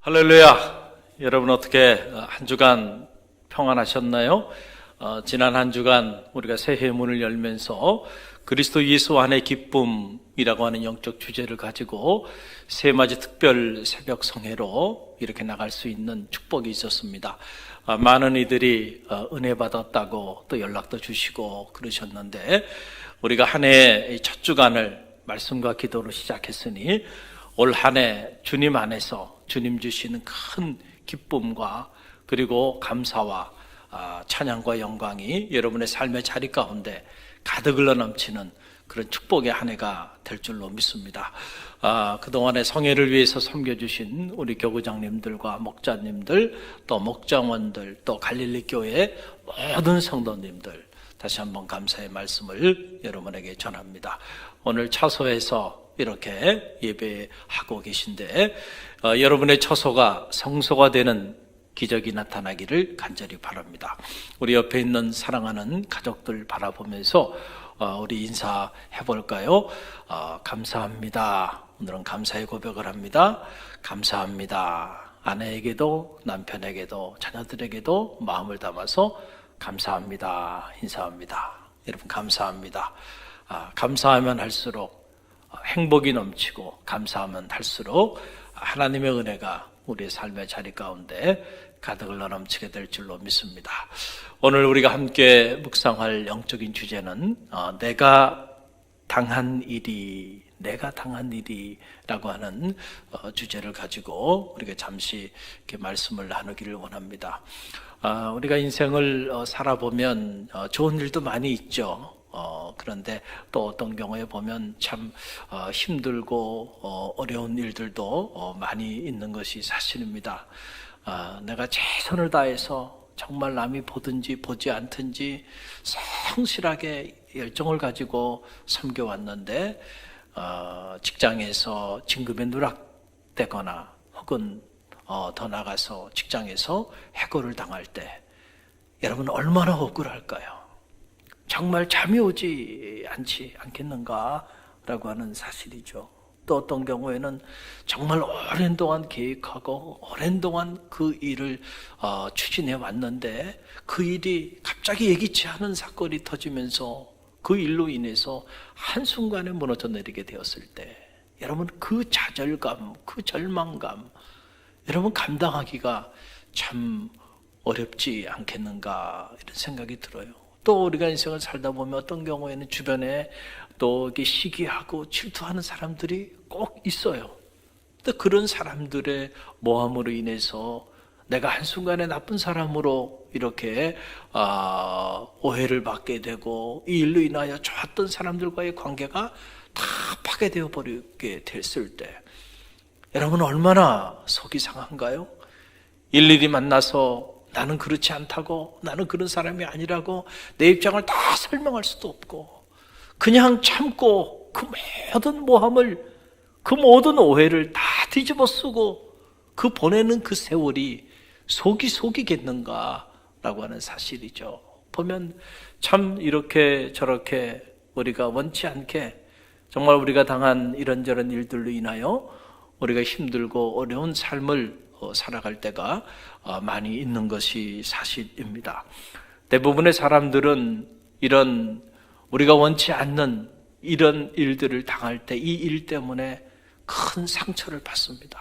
할렐루야! 여러분 어떻게 한 주간 평안하셨나요? 지난 한 주간 우리가 새해 문을 열면서 그리스도 예수 안의 기쁨이라고 하는 영적 주제를 가지고 새해맞이 특별 새벽 성회로 이렇게 나갈 수 있는 축복이 있었습니다. 많은 이들이 은혜 받았다고 또 연락도 주시고 그러셨는데, 우리가 한 해의 첫 주간을 말씀과 기도로 시작했으니 올 한 해 주님 안에서 주님 주시는 큰 기쁨과 그리고 감사와 찬양과 영광이 여러분의 삶의 자리 가운데 가득 흘러 넘치는 그런 축복의 한 해가 될 줄로 믿습니다. 그동안에 성회를 위해서 섬겨주신 우리 교구장님들과 목자님들, 또 목장원들, 또 갈릴리 교회 모든 성도님들, 다시 한번 감사의 말씀을 여러분에게 전합니다. 오늘 차소에서 이렇게 예배하고 계신데, 여러분의 처소가 성소가 되는 기적이 나타나기를 간절히 바랍니다. 우리 옆에 있는 사랑하는 가족들 바라보면서 우리 인사해 볼까요? 감사합니다. 오늘은 감사의 고백을 합니다. 감사합니다. 아내에게도 남편에게도 자녀들에게도 마음을 담아서 감사합니다. 인사합니다. 여러분 감사합니다. 감사하면 할수록 행복이 넘치고, 감사하면 할수록 하나님의 은혜가 우리의 삶의 자리 가운데 가득 흘러 넘치게 될 줄로 믿습니다. 오늘 우리가 함께 묵상할 영적인 주제는 내가 당한 일이라고 하는 주제를 가지고 우리가 잠시 이렇게 말씀을 나누기를 원합니다. 우리가 인생을 살아보면 좋은 일도 많이 있죠. 그런데 또 어떤 경우에 보면 참 힘들고 어려운 일들도 많이 있는 것이 사실입니다. 내가 최선을 다해서 정말 남이 보든지 보지 않든지 성실하게 열정을 가지고 섬겨왔는데, 직장에서 진급에 누락되거나 혹은 더 나가서 직장에서 해고를 당할 때 여러분 얼마나 억울할까요? 정말 잠이 오지 않겠는가라고 하는 사실이죠. 또 어떤 경우에는 정말 오랜 동안 계획하고 오랜 동안 그 일을 추진해 왔는데 그 일이 갑자기 예기치 않은 사건이 터지면서 그 일로 인해서 한순간에 무너져 내리게 되었을 때 여러분 그 좌절감, 그 절망감 여러분 감당하기가 참 어렵지 않겠는가 이런 생각이 들어요. 또 우리가 인생을 살다 보면 어떤 경우에는 주변에 또 이렇게 시기하고 질투하는 사람들이 꼭 있어요. 또 그런 사람들의 모함으로 인해서 내가 한순간에 나쁜 사람으로 이렇게 오해를 받게 되고, 이 일로 인하여 좋았던 사람들과의 관계가 다 파괴되어 버리게 됐을 때 여러분 얼마나 속이 상한가요? 일일이 만나서 나는 그렇지 않다고, 나는 그런 사람이 아니라고 내 입장을 다 설명할 수도 없고, 그냥 참고 그 모든 모함을, 그 모든 오해를 다 뒤집어 쓰고 그 보내는 그 세월이 속이겠는가라고 하는 사실이죠. 보면 참 이렇게 저렇게 우리가 원치 않게 정말 우리가 당한 이런저런 일들로 인하여 우리가 힘들고 어려운 삶을 살아갈 때가 많이 있는 것이 사실입니다. 대부분의 사람들은 이런 우리가 원치 않는 이런 일들을 당할 때 이 일 때문에 큰 상처를 받습니다.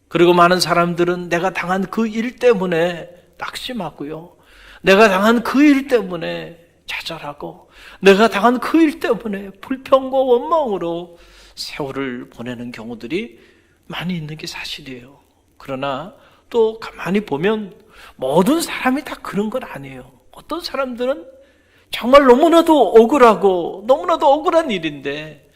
그리고 많은 사람들은 내가 당한 그 일 때문에 낙심하고요, 내가 당한 그 일 때문에 좌절하고, 내가 당한 그 일 때문에 불평과 원망으로 세월을 보내는 경우들이 많이 있는 게 사실이에요. 그러나 또 가만히 보면 모든 사람이 다 그런 건 아니에요. 어떤 사람들은 정말 너무나도 억울한 일인데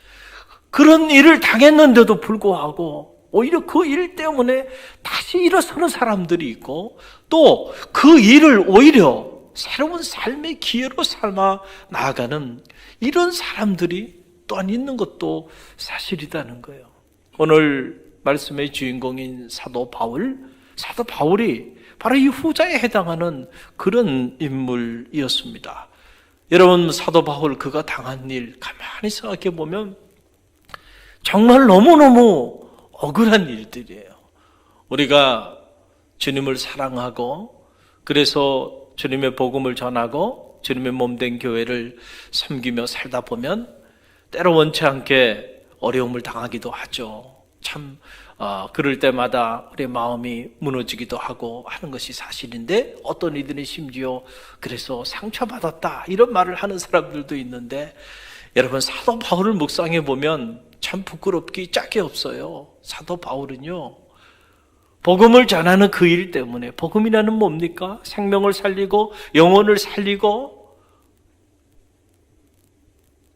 그런 일을 당했는데도 불구하고 오히려 그 일 때문에 다시 일어서는 사람들이 있고, 또 그 일을 오히려 새로운 삶의 기회로 삼아 나아가는 이런 사람들이 또한 있는 것도 사실이라는 거예요. 오늘 말씀의 주인공인 사도 바울이 바로 이 후자에 해당하는 그런 인물이었습니다. 여러분 사도 바울 그가 당한 일 가만히 생각해 보면 정말 너무너무 억울한 일들이에요. 우리가 주님을 사랑하고 그래서 주님의 복음을 전하고 주님의 몸된 교회를 섬기며 살다 보면 때로 원치 않게 어려움을 당하기도 하죠. 참 그럴 때마다 우리 마음이 무너지기도 하고 하는 것이 사실인데, 어떤 이들은 심지어 그래서 상처받았다 이런 말을 하는 사람들도 있는데, 여러분 사도 바울을 묵상해 보면 참 부끄럽기 짝이 없어요. 사도 바울은요, 복음을 전하는 그 일 때문에, 복음이라는 뭡니까? 생명을 살리고 영혼을 살리고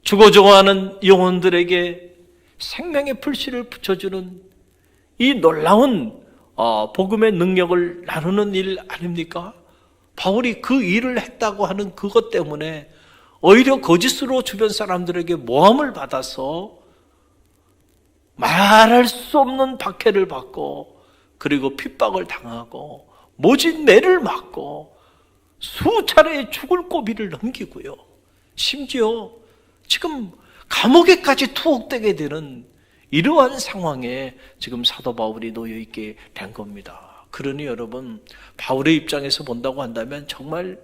죽어져가는 영혼들에게 생명의 불씨를 붙여주는 이 놀라운 복음의 능력을 나누는 일 아닙니까? 바울이 그 일을 했다고 하는 그것 때문에 오히려 거짓으로 주변 사람들에게 모함을 받아서 말할 수 없는 박해를 받고, 그리고 핍박을 당하고 모진 매를 맞고 수차례 죽을 고비를 넘기고요, 심지어 지금 감옥에까지 투옥되게 되는 이러한 상황에 지금 사도 바울이 놓여 있게 된 겁니다. 그러니 여러분, 바울의 입장에서 본다고 한다면 정말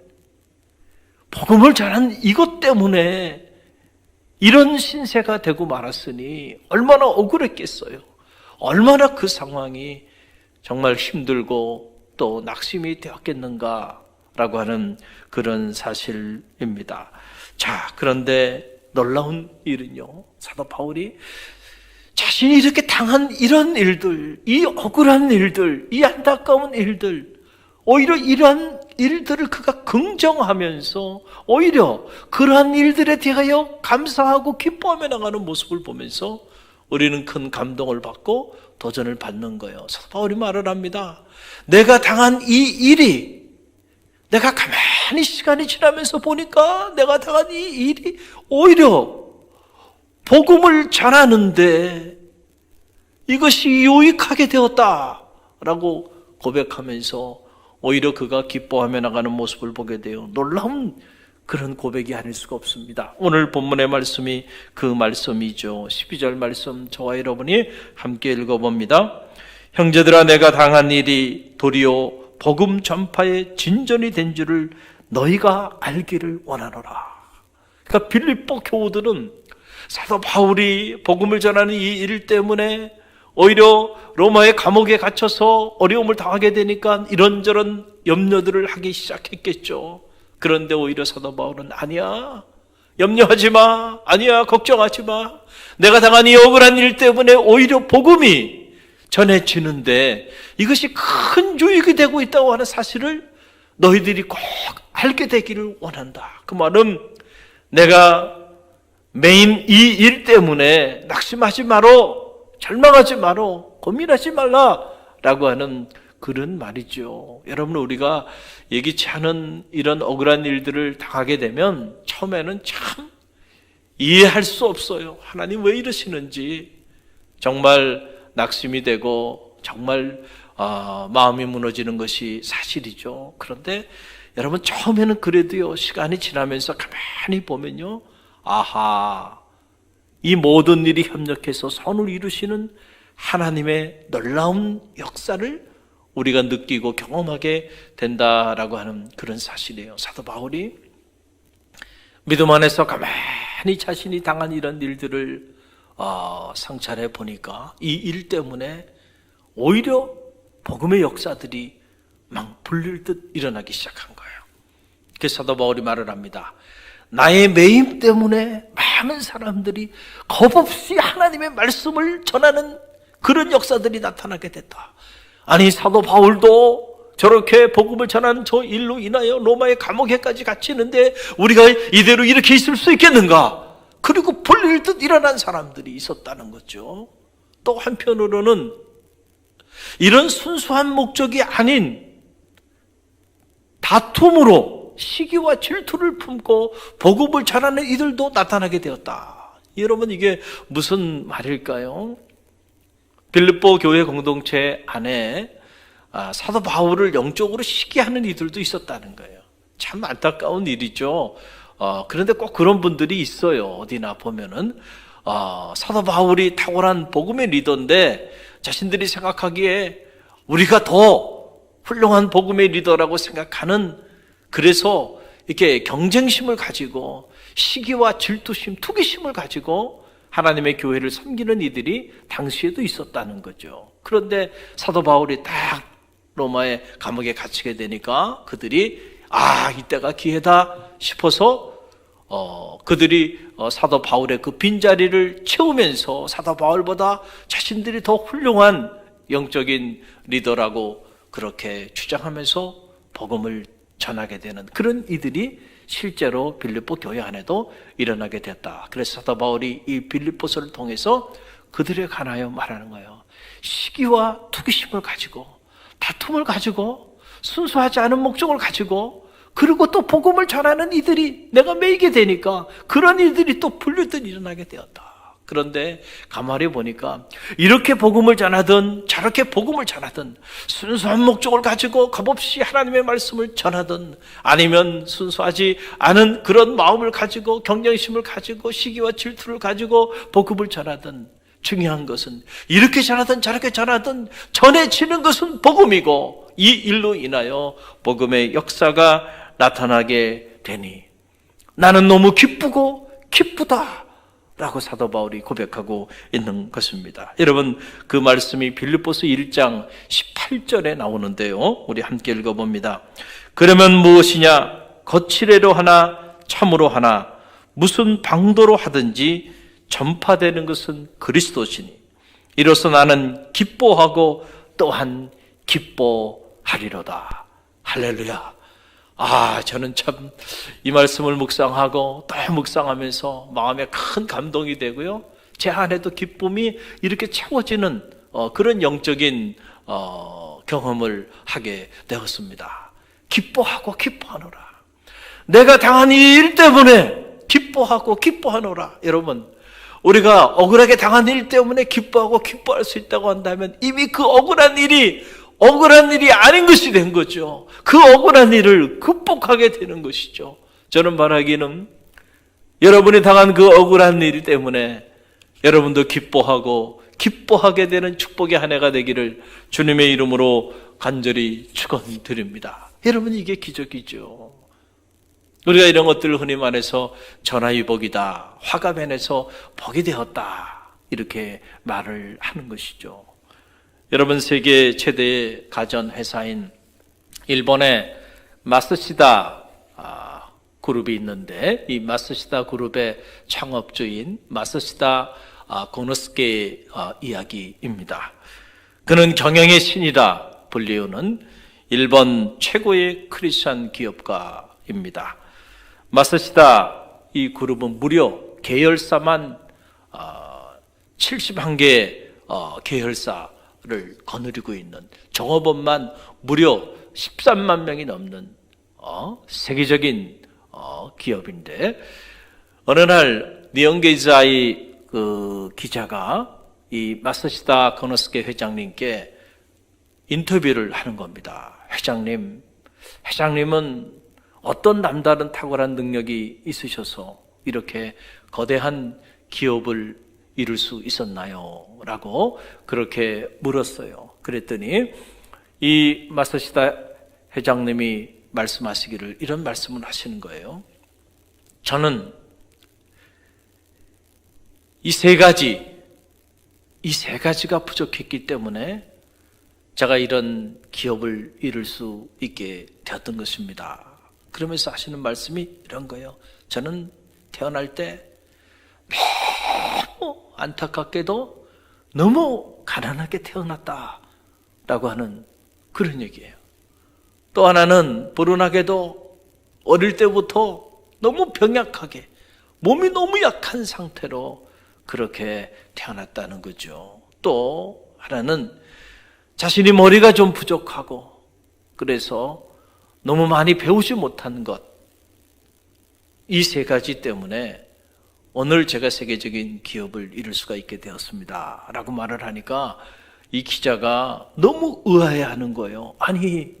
복음을 전한 이것 때문에 이런 신세가 되고 말았으니 얼마나 억울했겠어요. 얼마나 그 상황이 정말 힘들고 또 낙심이 되었겠는가라고 하는 그런 사실입니다. 자, 그런데 놀라운 일은요, 사도 바울이 자신이 이렇게 당한 이런 일들, 이 억울한 일들, 이 안타까운 일들, 오히려 이러한 일들을 그가 긍정하면서 오히려 그러한 일들에 대하여 감사하고 기뻐하며 나가는 모습을 보면서 우리는 큰 감동을 받고 도전을 받는 거예요. 사도 바울이 말을 합니다. 내가 당한 이 일이, 내가 가만히 시간이 지나면서 보니까 내가 당한 이 일이 오히려 복음을 전하는데 이것이 유익하게 되었다라고 고백하면서 오히려 그가 기뻐하며 나가는 모습을 보게 돼요. 놀라운 그런 고백이 아닐 수가 없습니다. 오늘 본문의 말씀이 그 말씀이죠. 12절 말씀 저와 여러분이 함께 읽어봅니다. 형제들아, 내가 당한 일이 도리어 복음 전파의 진전이 된 줄을 너희가 알기를 원하노라. 그러니까 빌립보 교우들은 사도 바울이 복음을 전하는 이 일 때문에 오히려 로마의 감옥에 갇혀서 어려움을 당하게 되니까 이런저런 염려들을 하기 시작했겠죠. 그런데 오히려 사도 바울은 아니야, 염려하지 마, 아니야, 걱정하지 마, 내가 당한 이 억울한 일 때문에 오히려 복음이 전해지는데 이것이 큰 유익이 되고 있다고 하는 사실을 너희들이 꼭 알게 되기를 원한다. 그 말은 내가 매인 이 일 때문에 낙심하지 마라, 절망하지 마라, 고민하지 말라라고 하는 그런 말이죠. 여러분, 우리가 예기치 않은 이런 억울한 일들을 당하게 되면 처음에는 참 이해할 수 없어요. 하나님 왜 이러시는지 정말 낙심이 되고 정말 마음이 무너지는 것이 사실이죠. 그런데 여러분, 처음에는 그래도요, 시간이 지나면서 가만히 보면요, 아하, 이 모든 일이 협력해서 선을 이루시는 하나님의 놀라운 역사를 우리가 느끼고 경험하게 된다라고 하는 그런 사실이에요. 사도 바울이 믿음 안에서 가만히 자신이 당한 이런 일들을 상찰해 보니까 이 일 때문에 오히려 복음의 역사들이 막 불릴 듯 일어나기 시작한 거예요. 그래서 사도 바울이 말을 합니다. 나의 매임 때문에 많은 사람들이 겁없이 하나님의 말씀을 전하는 그런 역사들이 나타나게 됐다. 아니, 사도 바울도 저렇게 복음을 전하는 저 일로 인하여 로마의 감옥에까지 갇히는데 우리가 이대로 이렇게 있을 수 있겠는가? 그리고 불릴 듯 일어난 사람들이 있었다는 거죠. 또 한편으로는 이런 순수한 목적이 아닌 다툼으로 시기와 질투를 품고 복음을 전하는 이들도 나타나게 되었다. 여러분, 이게 무슨 말일까요? 빌립보 교회 공동체 안에 사도 바울을 영적으로 시기하는 이들도 있었다는 거예요. 참 안타까운 일이죠. 그런데 꼭 그런 분들이 있어요. 어디나 보면은 사도 바울이 탁월한 복음의 리더인데 자신들이 생각하기에 우리가 더 훌륭한 복음의 리더라고 생각하는, 그래서 이렇게 경쟁심을 가지고 시기와 질투심, 투기심을 가지고 하나님의 교회를 섬기는 이들이 당시에도 있었다는 거죠. 그런데 사도 바울이 딱 로마의 감옥에 갇히게 되니까 그들이 이때가 기회다 싶어서 그들이 사도 바울의 그 빈자리를 채우면서 사도 바울보다 자신들이 더 훌륭한 영적인 리더라고 그렇게 주장하면서 복음을 전하게 되는 그런 이들이 실제로 빌립보 교회 안에도 일어나게 됐다. 그래서 사도 바울이 이 빌립보서를 통해서 그들에 관하여 말하는 거예요. 시기와 투기심을 가지고, 다툼을 가지고, 순수하지 않은 목적을 가지고, 그리고 또 복음을 전하는 이들이 내가 매이게 되니까 그런 이들이 또 불류듯 일어나게 되었다. 그런데 가만히 보니까 이렇게 복음을 전하든 저렇게 복음을 전하든, 순수한 목적을 가지고 값없이 하나님의 말씀을 전하든, 아니면 순수하지 않은 그런 마음을 가지고 경쟁심을 가지고 시기와 질투를 가지고 복음을 전하든, 중요한 것은 이렇게 전하든 저렇게 전하든 전해지는 것은 복음이고, 이 일로 인하여 복음의 역사가 나타나게 되니 나는 너무 기쁘고 기쁘다 라고 사도 바울이 고백하고 있는 것입니다. 여러분, 그 말씀이 빌립보서 1장 18절에 나오는데요, 우리 함께 읽어봅니다. 그러면 무엇이냐? 거칠애로 하나 참으로 하나 무슨 방도로 하든지 전파되는 것은 그리스도시니 이로써 나는 기뻐하고 또한 기뻐하리로다. 할렐루야. 저는 참 이 말씀을 묵상하고 또 묵상하면서 마음에 큰 감동이 되고요, 제 안에도 기쁨이 이렇게 채워지는 그런 영적인 경험을 하게 되었습니다. 기뻐하고 기뻐하노라. 내가 당한 이 일 때문에 기뻐하고 기뻐하노라. 여러분, 우리가 억울하게 당한 일 때문에 기뻐하고 기뻐할 수 있다고 한다면 이미 그 억울한 일이 아닌 것이 된 거죠. 그 억울한 일을 극복하게 되는 것이죠. 저는 말하기는 여러분이 당한 그 억울한 일 때문에 여러분도 기뻐하고 기뻐하게 되는 축복의 한 해가 되기를 주님의 이름으로 간절히 축원드립니다. 여러분, 이게 기적이죠. 우리가 이런 것들을 흔히 말해서 전화위복이다, 화가 변해서 복이 되었다, 이렇게 말을 하는 것이죠. 여러분, 세계 최대의 가전회사인 일본의 마쓰시다 그룹이 있는데, 이 마쓰시다 그룹의 창업주인 마쓰시다 고노스케의 이야기입니다. 그는 경영의 신이라 불리우는 일본 최고의 크리스찬 기업가입니다. 마쓰시다 이 그룹은 무려 계열사만 71개 계열사를 거느리고 있는, 종업원만 무려 13만 명이 넘는 세계적인 기업인데, 어느 날 니온게이자이 그 기자가 이 마쓰시다 고노스케 회장님께 인터뷰를 하는 겁니다. 회장님은 어떤 남다른 탁월한 능력이 있으셔서 이렇게 거대한 기업을 이룰 수 있었나요? 라고 그렇게 물었어요. 그랬더니 이 마쓰시다 회장님이 말씀하시기를 이런 말씀을 하시는 거예요. 저는 이 세 가지가 부족했기 때문에 제가 이런 기업을 이룰 수 있게 되었던 것입니다. 그러면서 하시는 말씀이 이런 거예요. 저는 태어날 때 너무 안타깝게도 너무 가난하게 태어났다라고 하는 그런 얘기예요. 또 하나는 불운하게도 어릴 때부터 너무 병약하게, 몸이 너무 약한 상태로 그렇게 태어났다는 거죠. 또 하나는 자신이 머리가 좀 부족하고 그래서 너무 많이 배우지 못한 것, 이 세 가지 때문에 오늘 제가 세계적인 기업을 이룰 수가 있게 되었습니다 라고 말을 하니까 이 기자가 너무 의아해하는 거예요. 아니,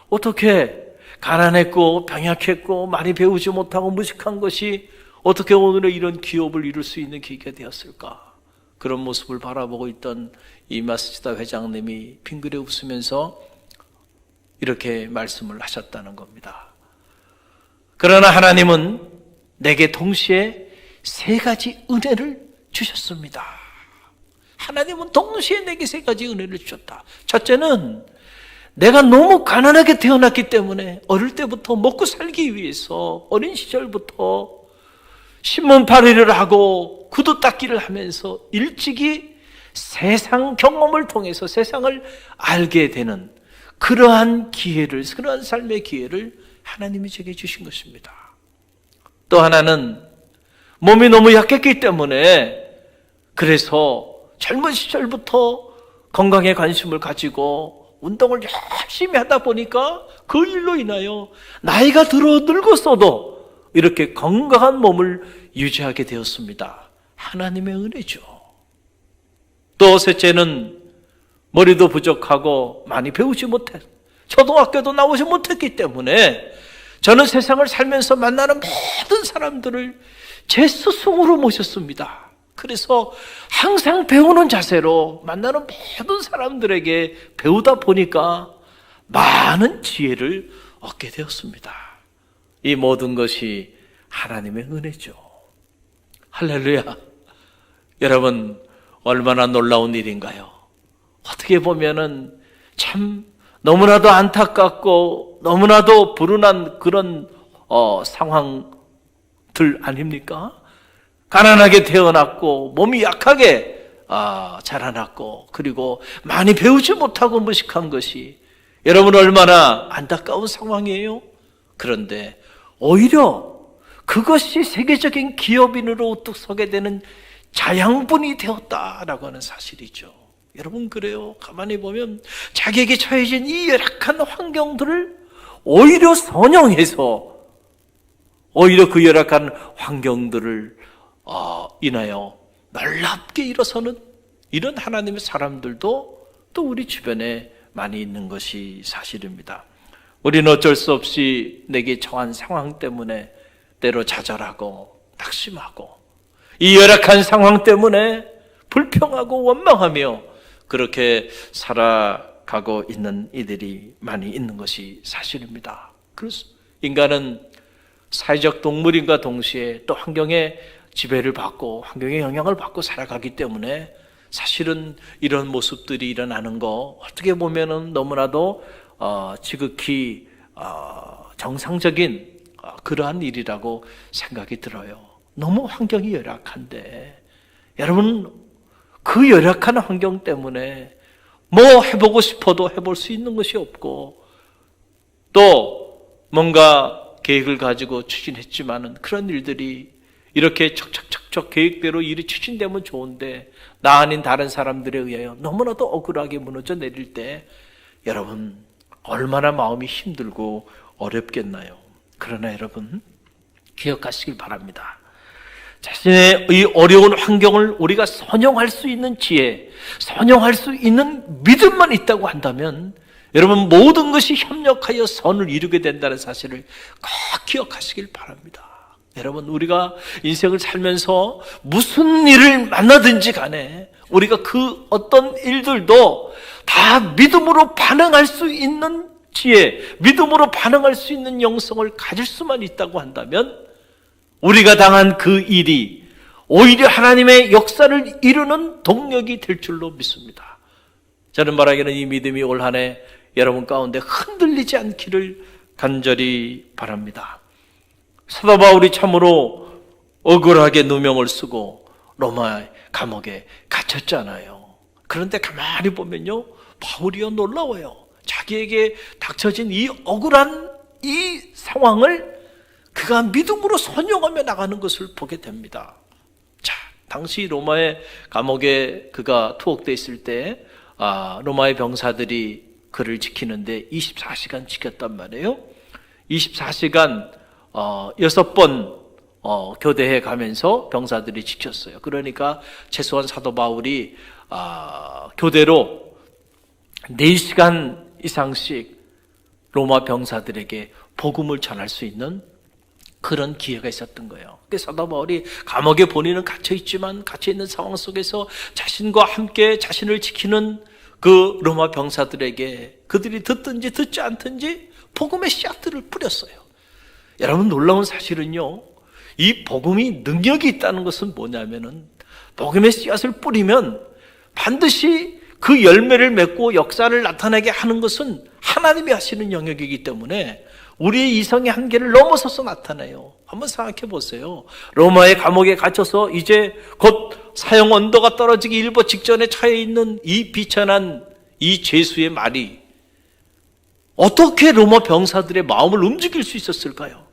어떻게 가난했고 병약했고 많이 배우지 못하고 무식한 것이 어떻게 오늘의 이런 기업을 이룰 수 있는 계기가 되었을까? 그런 모습을 바라보고 있던 이 마스지다 회장님이 빙그레 웃으면서 이렇게 말씀을 하셨다는 겁니다. 그러나 하나님은 내게 동시에 세 가지 은혜를 주셨습니다. 하나님은 동시에 내게 세 가지 은혜를 주셨다. 첫째는 내가 너무 가난하게 태어났기 때문에 어릴 때부터 먹고 살기 위해서 어린 시절부터 신문팔이를 하고 구두 닦기를 하면서 일찍이 세상 경험을 통해서 세상을 알게 되는 그러한 기회를, 그러한 삶의 기회를 하나님이 제게 주신 것입니다. 또 하나는 몸이 너무 약했기 때문에 그래서 젊은 시절부터 건강에 관심을 가지고 운동을 열심히 하다 보니까 그 일로 인하여 나이가 들어 늙었어도 이렇게 건강한 몸을 유지하게 되었습니다. 하나님의 은혜죠. 또 셋째는 머리도 부족하고 많이 배우지 못해 초등학교도 나오지 못했기 때문에 저는 세상을 살면서 만나는 모든 사람들을 제 스승으로 모셨습니다. 그래서 항상 배우는 자세로 만나는 모든 사람들에게 배우다 보니까 많은 지혜를 얻게 되었습니다. 이 모든 것이 하나님의 은혜죠. 할렐루야. 여러분, 얼마나 놀라운 일인가요? 어떻게 보면은 참 너무나도 안타깝고 너무나도 불운한 그런 상황들 아닙니까? 가난하게 태어났고 몸이 약하게 자라났고 그리고 많이 배우지 못하고 무식한 것이 여러분 얼마나 안타까운 상황이에요? 그런데 오히려 그것이 세계적인 기업인으로 우뚝 서게 되는 자양분이 되었다라고 하는 사실이죠. 여러분 그래요. 가만히 보면 자기에게 처해진 이 열악한 환경들을 오히려 선용해서 오히려 그 열악한 환경들을 인하여 놀랍게 일어서는 이런 하나님의 사람들도 또 우리 주변에 많이 있는 것이 사실입니다. 우리는 어쩔 수 없이 내게 처한 상황 때문에 때로 좌절하고 낙심하고 이 열악한 상황 때문에 불평하고 원망하며 그렇게 살아가고 있는 이들이 많이 있는 것이 사실입니다. 그래서 인간은 사회적 동물인과 동시에 또 환경의 지배를 받고 환경의 영향을 받고 살아가기 때문에 사실은 이런 모습들이 일어나는 거 어떻게 보면은 너무나도 지극히 정상적인 그러한 일이라고 생각이 들어요. 너무 환경이 열악한데 여러분 그 열악한 환경 때문에 뭐 해보고 싶어도 해볼 수 있는 것이 없고 또 뭔가 계획을 가지고 추진했지만은 그런 일들이 이렇게 척척척척 계획대로 일이 추진되면 좋은데 나 아닌 다른 사람들에 의하여 너무나도 억울하게 무너져 내릴 때 여러분 얼마나 마음이 힘들고 어렵겠나요? 그러나 여러분 기억하시길 바랍니다. 자신의 이 어려운 환경을 우리가 선용할 수 있는 지혜, 선용할 수 있는 믿음만 있다고 한다면 여러분 모든 것이 협력하여 선을 이루게 된다는 사실을 꼭 기억하시길 바랍니다. 여러분 우리가 인생을 살면서 무슨 일을 만나든지 간에 우리가 그 어떤 일들도 다 믿음으로 반응할 수 있는 지혜, 믿음으로 반응할 수 있는 영성을 가질 수만 있다고 한다면 우리가 당한 그 일이 오히려 하나님의 역사를 이루는 동력이 될 줄로 믿습니다. 저는 말하기는 이 믿음이 올 한 해 여러분 가운데 흔들리지 않기를 간절히 바랍니다. 사도 바울이 참으로 억울하게 누명을 쓰고 로마 감옥에 갇혔잖아요. 그런데 가만히 보면요, 바울이요 놀라워요. 자기에게 닥쳐진 이 억울한 이 상황을 그가 믿음으로 선용하며 나가는 것을 보게 됩니다. 자, 당시 로마의 감옥에 그가 투옥되어 있을 때 로마의 병사들이 그를 지키는데 24시간 지켰단 말이에요. 24시간 6번 교대해 가면서 병사들이 지켰어요. 그러니까 최소한 사도 바울이 교대로 4시간 이상씩 로마 병사들에게 복음을 전할 수 있는 그런 기회가 있었던 거예요. 그래서 사도 바울이 감옥에 본인은 갇혀있지만 갇혀있는 상황 속에서 자신과 함께 자신을 지키는 그 로마 병사들에게 그들이 듣든지 듣지 않든지 복음의 씨앗들을 뿌렸어요. 여러분, 놀라운 사실은요, 이 복음이 능력이 있다는 것은 뭐냐면은 복음의 씨앗을 뿌리면 반드시 그 열매를 맺고 역사를 나타나게 하는 것은 하나님이 하시는 영역이기 때문에 우리의 이성의 한계를 넘어서서 나타나요. 한번 생각해 보세요. 로마의 감옥에 갇혀서 이제 곧 사형 언도가 떨어지기 일보 직전에 처해 있는 이 비천한 이 죄수의 말이 어떻게 로마 병사들의 마음을 움직일 수 있었을까요?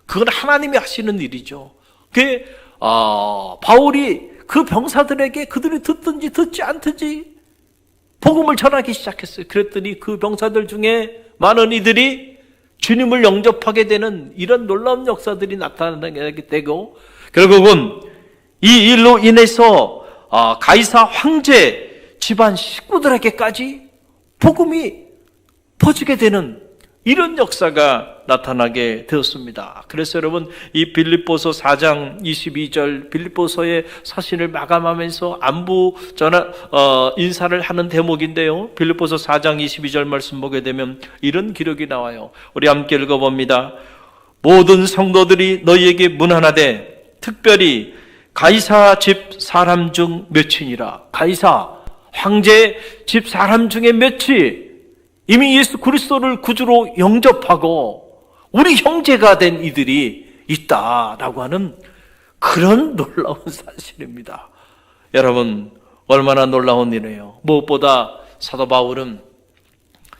그건 하나님이 하시는 일이죠. 바울이 그 병사들에게 그들이 듣든지 듣지 않든지 복음을 전하기 시작했어요. 그랬더니 그 병사들 중에 많은 이들이 주님을 영접하게 되는 이런 놀라운 역사들이 나타나게 되고, 결국은 이 일로 인해서 가이사 황제 집안 식구들에게까지 복음이 퍼지게 되는 이런 역사가 나타나게 되었습니다. 그래서 여러분, 이 빌립보서 4장 22절 빌립보서의 서신을 마감하면서 안부 인사를 하는 대목인데요, 빌립보서 4장 22절 말씀 보게 되면 이런 기록이 나와요. 우리 함께 읽어봅니다. 모든 성도들이 너희에게 문안하되 특별히 가이사 집 사람 중 몇이니라. 가이사 황제 집 사람 중에 몇이 이미 예수 그리스도를 구주로 영접하고 우리 형제가 된 이들이 있다라고 하는 그런 놀라운 사실입니다. 여러분, 얼마나 놀라운 일이에요. 무엇보다 사도 바울은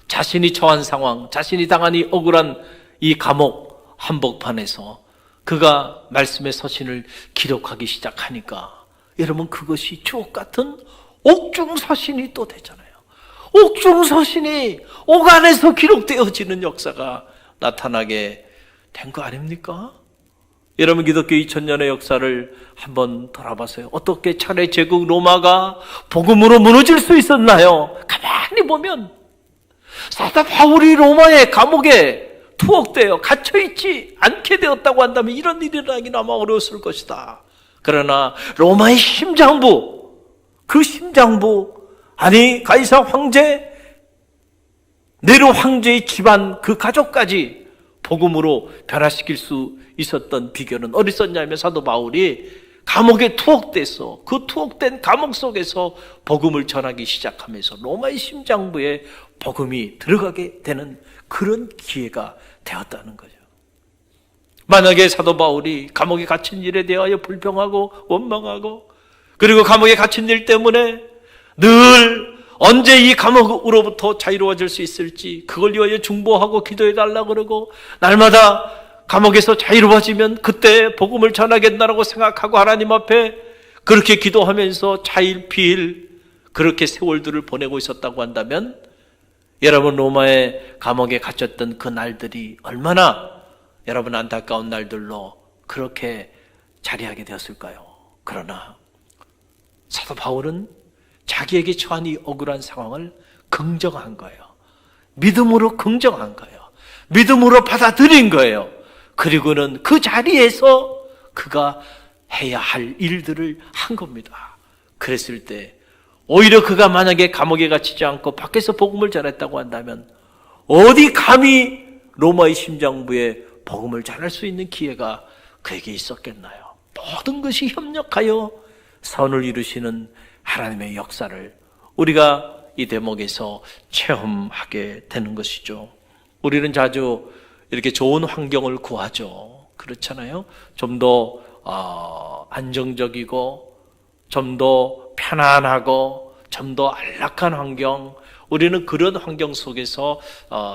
자신이 처한 상황, 자신이 당한 이 억울한 이 감옥 한복판에서 그가 말씀의 서신을 기록하기 시작하니까 여러분, 그것이 주옥 같은 옥중 서신이 또 되잖아요. 옥중 서신이 옥 안에서 기록되어지는 역사가 나타나게 된 거 아닙니까? 여러분, 기독교 2000년의 역사를 한번 돌아보세요. 어떻게 차례 제국 로마가 복음으로 무너질 수 있었나요? 가만히 보면 사도 바울이 로마의 감옥에 투옥되어 갇혀있지 않게 되었다고 한다면 이런 일이 일어나기는 아마 어려웠을 것이다. 그러나 로마의 심장부, 그 심장부, 아니 가이사 황제, 네로 황제의 집안 그 가족까지 복음으로 변화시킬 수 있었던 비결은 어디 있었냐면 사도 바울이 감옥에 투옥돼서 그 투옥된 감옥 속에서 복음을 전하기 시작하면서 로마의 심장부에 복음이 들어가게 되는 그런 기회가 되었다는 거죠. 만약에 사도 바울이 감옥에 갇힌 일에 대하여 불평하고 원망하고 그리고 감옥에 갇힌 일 때문에 늘 언제 이 감옥으로부터 자유로워질 수 있을지 그걸 위하여 중보하고 기도해달라고 그러고 날마다 감옥에서 자유로워지면 그때 복음을 전하겠다라고 생각하고 하나님 앞에 그렇게 기도하면서 차일피일 그렇게 세월들을 보내고 있었다고 한다면 여러분, 로마의 감옥에 갇혔던 그 날들이 얼마나 여러분 안타까운 날들로 그렇게 자리하게 되었을까요? 그러나 사도 바울은 자기에게 처한 이 억울한 상황을 긍정한 거예요. 믿음으로 긍정한 거예요. 믿음으로 받아들인 거예요. 그리고는 그 자리에서 그가 해야 할 일들을 한 겁니다. 그랬을 때 오히려 그가 만약에 감옥에 갇히지 않고 밖에서 복음을 전했다고 한다면 어디 감히 로마의 심장부에 복음을 전할 수 있는 기회가 그에게 있었겠나요? 모든 것이 협력하여 선을 이루시는 하나님의 역사를 우리가 이 대목에서 체험하게 되는 것이죠. 우리는 자주 이렇게 좋은 환경을 구하죠. 그렇잖아요. 좀 더 안정적이고 좀 더 편안하고 좀 더 안락한 환경, 우리는 그런 환경 속에서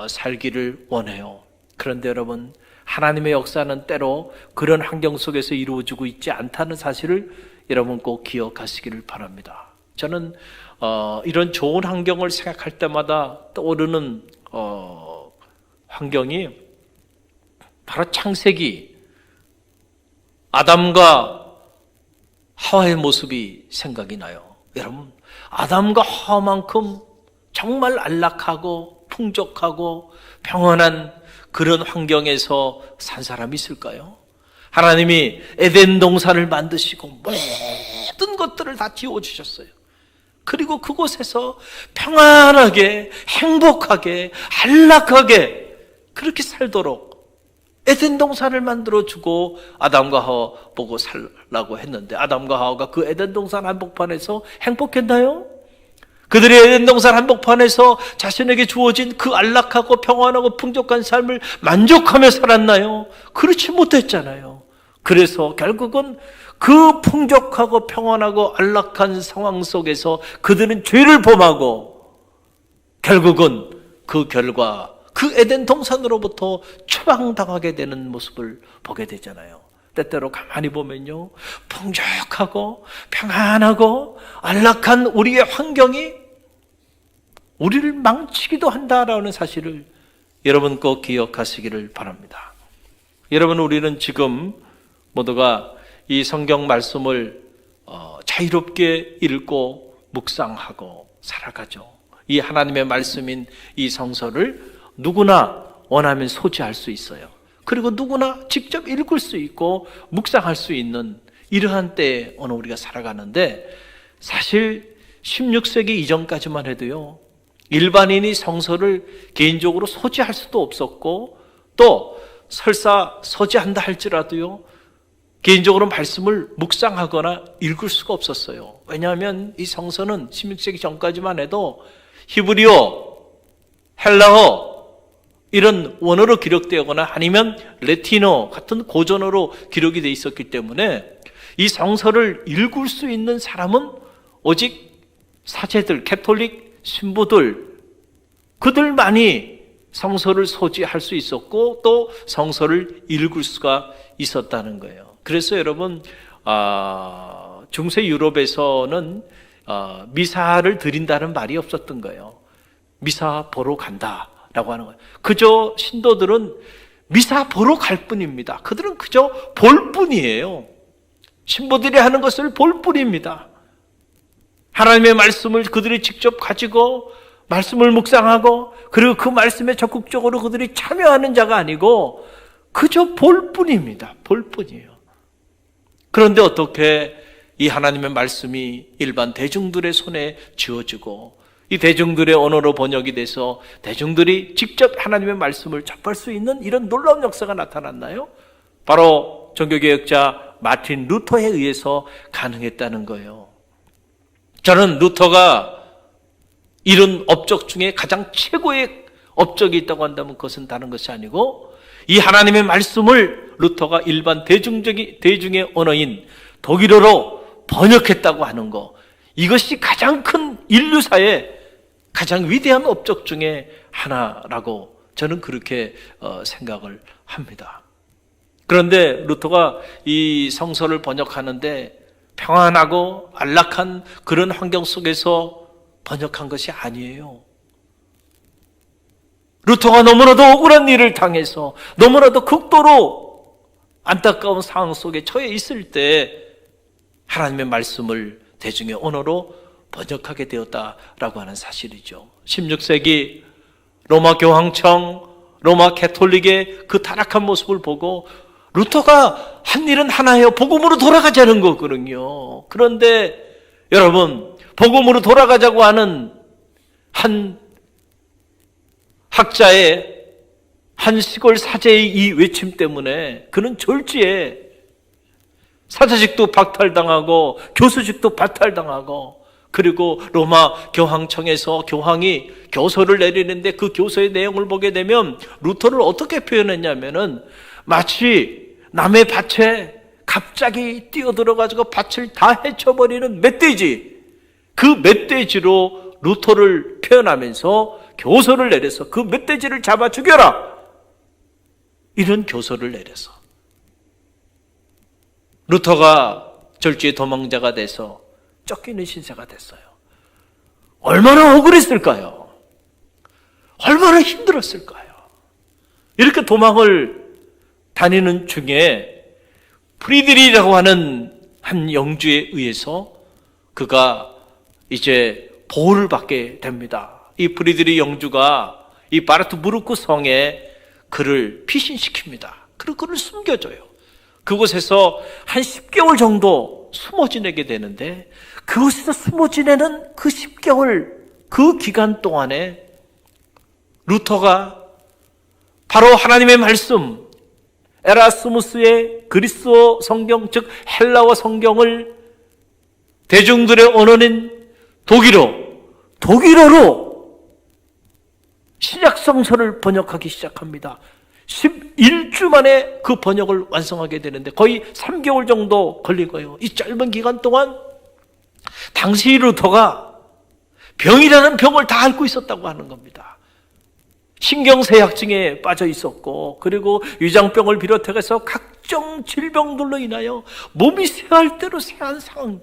살기를 원해요. 그런데 여러분, 하나님의 역사는 때로 그런 환경 속에서 이루어지고 있지 않다는 사실을 여러분 꼭 기억하시기를 바랍니다. 저는 이런 좋은 환경을 생각할 때마다 떠오르는 환경이 바로 창세기 아담과 하와의 모습이 생각이 나요. 여러분, 아담과 하와만큼 정말 안락하고 풍족하고 평안한 그런 환경에서 산 사람이 있을까요? 하나님이 에덴 동산을 만드시고 모든 것들을 다 지어주셨어요. 그리고 그곳에서 평안하게, 행복하게, 안락하게 그렇게 살도록 에덴 동산을 만들어주고 아담과 하와 보고 살라고 했는데, 아담과 하와가 그 에덴 동산 한복판에서 행복했나요? 그들이 에덴 동산 한복판에서 자신에게 주어진 그 안락하고 평안하고 풍족한 삶을 만족하며 살았나요? 그렇지 못했잖아요. 그래서 결국은 그 풍족하고 평안하고 안락한 상황 속에서 그들은 죄를 범하고 결국은 그 결과 그 에덴 동산으로부터 추방당하게 되는 모습을 보게 되잖아요. 때때로 가만히 보면요, 풍족하고 평안하고 안락한 우리의 환경이 우리를 망치기도 한다라는 사실을 여러분 꼭 기억하시기를 바랍니다. 여러분, 우리는 지금 모두가 이 성경 말씀을 자유롭게 읽고 묵상하고 살아가죠. 이 하나님의 말씀인 이 성서를 누구나 원하면 소지할 수 있어요. 그리고 누구나 직접 읽을 수 있고 묵상할 수 있는 이러한 때에 오늘 우리가 살아가는데, 사실 16세기 이전까지만 해도요, 일반인이 성서를 개인적으로 소지할 수도 없었고, 또 설사 소지한다 할지라도요, 개인적으로 말씀을 묵상하거나 읽을 수가 없었어요. 왜냐하면 이 성서는 16세기 전까지만 해도 히브리어, 헬라어 이런 원어로 기록되거나 아니면 라틴어 같은 고전어로 기록이 되어 있었기 때문에 이 성서를 읽을 수 있는 사람은 오직 사제들, 캐톨릭 신부들, 그들만이 성서를 소지할 수 있었고 또 성서를 읽을 수가 있었다는 거예요. 그래서 여러분, 중세 유럽에서는 미사를 드린다는 말이 없었던 거예요. 미사 보러 간다라고 하는 거예요. 그저 신도들은 미사 보러 갈 뿐입니다. 그들은 그저 볼 뿐이에요. 신부들이 하는 것을 볼 뿐입니다. 하나님의 말씀을 그들이 직접 가지고 말씀을 묵상하고 그리고 그 말씀에 적극적으로 그들이 참여하는 자가 아니고 그저 볼 뿐입니다. 볼 뿐이에요. 그런데 어떻게 이 하나님의 말씀이 일반 대중들의 손에 쥐어지고 이 대중들의 언어로 번역이 돼서 대중들이 직접 하나님의 말씀을 접할 수 있는 이런 놀라운 역사가 나타났나요? 바로 종교개혁자 마틴 루터에 의해서 가능했다는 거예요. 저는 루터가 이런 업적 중에 가장 최고의 업적이 있다고 한다면 그것은 다른 것이 아니고 이 하나님의 말씀을 루터가 일반 대중의 언어인 독일어로 번역했다고 하는 것, 이것이 가장 큰 인류사의 가장 위대한 업적 중에 하나라고 저는 그렇게 생각을 합니다. 그런데 루터가 이 성서를 번역하는데 평안하고 안락한 그런 환경 속에서 번역한 것이 아니에요. 루터가 너무나도 억울한 일을 당해서 너무나도 극도로 안타까운 상황 속에 처해 있을 때 하나님의 말씀을 대중의 언어로 번역하게 되었다라고 하는 사실이죠. 16세기 로마 교황청, 로마 캐톨릭의 그 타락한 모습을 보고 루터가 한 일은 하나예요. 복음으로 돌아가자는 거거든요. 그런데 여러분, 복음으로 돌아가자고 하는 한 학자의, 한 시골 사제의 이 외침 때문에 그는 졸지에 사제직도 박탈당하고 교수직도 박탈당하고, 그리고 로마 교황청에서 교황이 교서를 내리는데 그 교서의 내용을 보게 되면 루터를 어떻게 표현했냐면은 마치 남의 밭에 갑자기 뛰어들어가지고 밭을 다 헤쳐버리는 멧돼지, 그 멧돼지로 루터를 표현하면서 교서를 내려서 그 멧돼지를 잡아 죽여라, 이런 교서를 내려서 루터가 절주의 도망자가 돼서 쫓기는 신세가 됐어요. 얼마나 억울했을까요? 얼마나 힘들었을까요? 이렇게 도망을 다니는 중에 프리드리라고 하는 한 영주에 의해서 그가 이제 보호를 받게 됩니다. 이 프리드리 영주가 이 바르트부르크 성에 그를 피신시킵니다. 그리고 그를 숨겨줘요. 그곳에서 한 10개월 정도 숨어 지내게 되는데, 그곳에서 숨어 지내는 그 10개월 그 기간 동안에 루터가 바로 하나님의 말씀, 에라스무스의 그리스어 성경, 즉 헬라어 성경을 대중들의 언어인 독일어로 신약 성서를 번역하기 시작합니다. 11주 만에 그 번역을 완성하게 되는데 거의 3개월 정도 걸리고요. 이 짧은 기간 동안 당시 루터가 병이라는 병을 다 앓고 있었다고 하는 겁니다. 신경쇠약증에 빠져 있었고, 그리고 위장병을 비롯해서 각종 질병들로 인하여 몸이 쇠할 대로 쇠한 상황,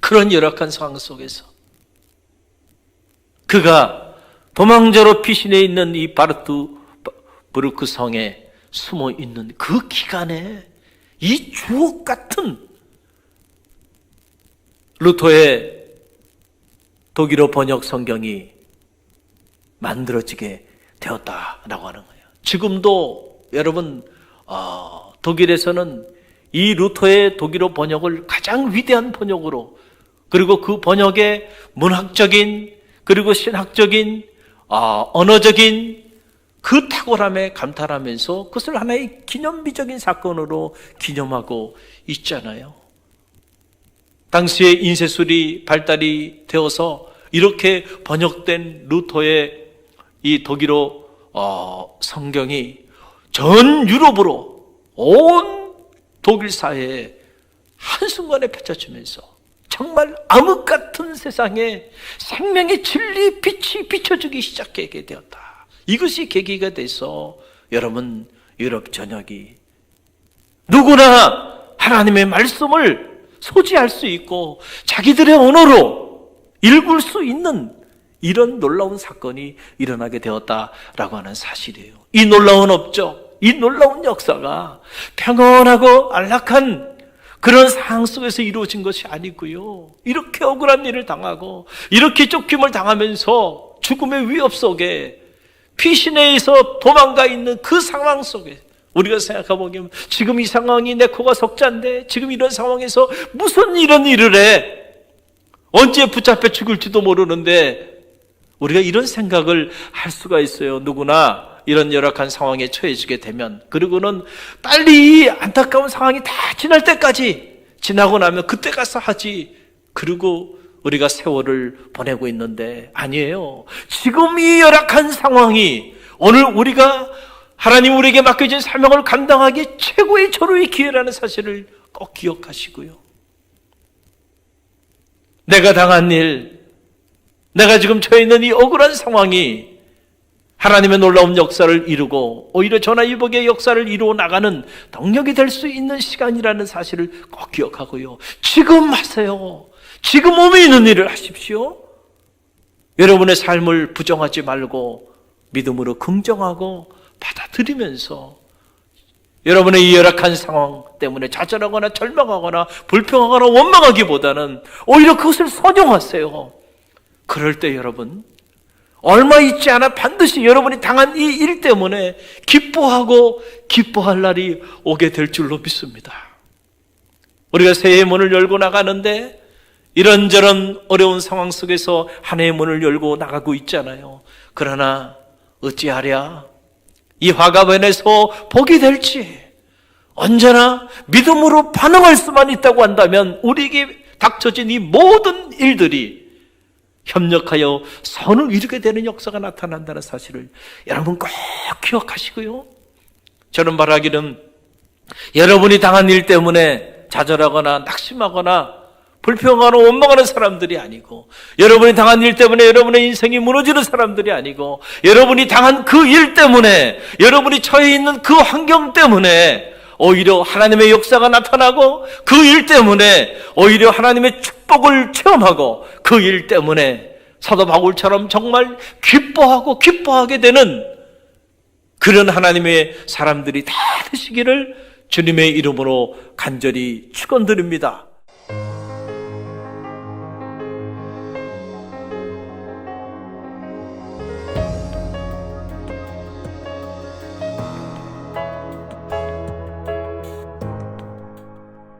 그런 열악한 상황 속에서 그가 도망자로 피신해 있는 이 바르트부르크 성에 숨어 있는 그 기간에 이 주옥 같은 루터의 독일어 번역 성경이 만들어지게 되었다라고 하는 거예요. 지금도 여러분 독일에서는 이 루터의 독일어 번역을 가장 위대한 번역으로, 그리고 그 번역의 문학적인 그리고 신학적인 언어적인 그 탁월함에 감탄하면서 그것을 하나의 기념비적인 사건으로 기념하고 있잖아요. 당시에 인쇄술이 발달이 되어서 이렇게 번역된 루터의 이 독일어 성경이 전 유럽으로 온 독일 사회에 한순간에 펼쳐지면서 정말 암흑 같은 세상에 생명의 진리 빛이 비춰주기 시작하게 되었다. 이것이 계기가 돼서 여러분, 유럽 전역이 누구나 하나님의 말씀을 소지할 수 있고 자기들의 언어로 읽을 수 있는 이런 놀라운 사건이 일어나게 되었다라고 하는 사실이에요. 이 놀라운 업적, 이 놀라운 역사가 평온하고 안락한 그런 상황 속에서 이루어진 것이 아니고요. 이렇게 억울한 일을 당하고 이렇게 쫓김을 당하면서 죽음의 위협 속에 피신에 의해서 도망가 있는 그 상황 속에 우리가 생각해보면 지금 이 상황이 내 코가 석자인데 지금 이런 상황에서 무슨 이런 일을 해? 언제 붙잡혀 죽을지도 모르는데 우리가 이런 생각을 할 수가 있어요. 누구나 이런 열악한 상황에 처해지게 되면, 그리고는 빨리 이 안타까운 상황이 다 지날 때까지, 지나고 나면 그때 가서 하지, 그리고 우리가 세월을 보내고 있는데 아니에요. 지금 이 열악한 상황이 오늘 우리가 하나님 우리에게 맡겨진 사명을 감당하기 최고의 절호의 기회라는 사실을 꼭 기억하시고요. 내가 당한 일, 내가 지금 처해 있는 이 억울한 상황이 하나님의 놀라운 역사를 이루고 오히려 전화위복의 역사를 이루어 나가는 동력이 될 수 있는 시간이라는 사실을 꼭 기억하고요. 지금 하세요. 지금 몸에 있는 일을 하십시오. 여러분의 삶을 부정하지 말고 믿음으로 긍정하고 받아들이면서 여러분의 이 열악한 상황 때문에 좌절하거나 절망하거나 불평하거나 원망하기보다는 오히려 그것을 선용하세요. 그럴 때 여러분, 얼마 있지 않아 반드시 여러분이 당한 이 일 때문에 기뻐하고 기뻐할 날이 오게 될 줄로 믿습니다. 우리가 새해의 문을 열고 나가는데 이런저런 어려운 상황 속에서 한 해의 문을 열고 나가고 있잖아요. 그러나 어찌하랴 이 화가변에서 복이 될지 언제나 믿음으로 반응할 수만 있다고 한다면 우리에게 닥쳐진 이 모든 일들이 협력하여 선을 이루게 되는 역사가 나타난다는 사실을 여러분 꼭 기억하시고요. 저는 바라기는 여러분이 당한 일 때문에 좌절하거나 낙심하거나 불평하거나 원망하는 사람들이 아니고, 여러분이 당한 일 때문에 여러분의 인생이 무너지는 사람들이 아니고, 여러분이 당한 그 일 때문에 여러분이 처해 있는 그 환경 때문에 오히려 하나님의 역사가 나타나고, 그 일 때문에 오히려 하나님의 축복을 체험하고, 그 일 때문에 사도 바울처럼 정말 기뻐하게 되는 그런 하나님의 사람들이 다 되시기를 주님의 이름으로 간절히 축원드립니다.